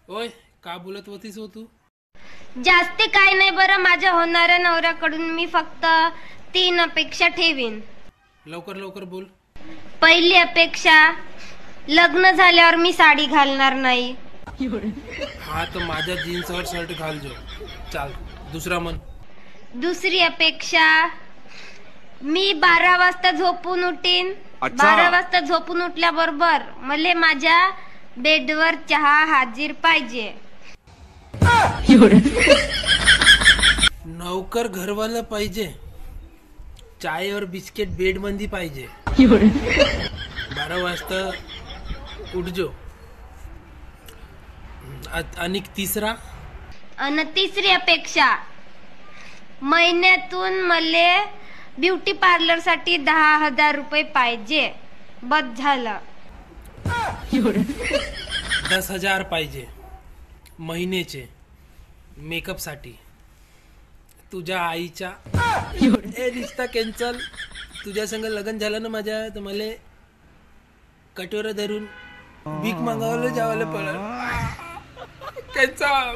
ओय, का बोलत होतीस हो तू? जास्ती काय नाही बरं. माझ्या होणाऱ्या नवऱ्याकडून मी फक्त 3 अपेक्षा ठेवीन. लवकर लवकर बोल. पहिली अपेक्षा, लग्न झाल्यावर मी साडी घालणार नाही. हा तर माझ्या जीन्सवर शर्ट घाल जो. चाल. दुसरा मन. दुसरी अपेक्षा, मी 12 वाजता झोपून उठीन. 12 वाजता झोपून उठल्याबरोबर मले माझ्या बेडवर चहा हाजीर पाहिजे. नौकर घरवाला पाहिजे. चाय और बिस्किट बेड मंदी पाहिजे. 12 वाजता उठजो. आणि तिसरा, आणि तिसरी अपेक्षा, महिन्यातून मले ब्युटी पार्लर साठी 10,000 रुपये पाहिजे. बस झालं. 10,000 पाहिजे महिन्याचे मेकअप साठी. तुझ्या आईच्या रिश्ता कॅन्सल. तुझ्या संग लग्न झालं ना माझ्या, तर मला कटोरा धरून भीक मागावलं जावलं पडलं. कॅन्सल.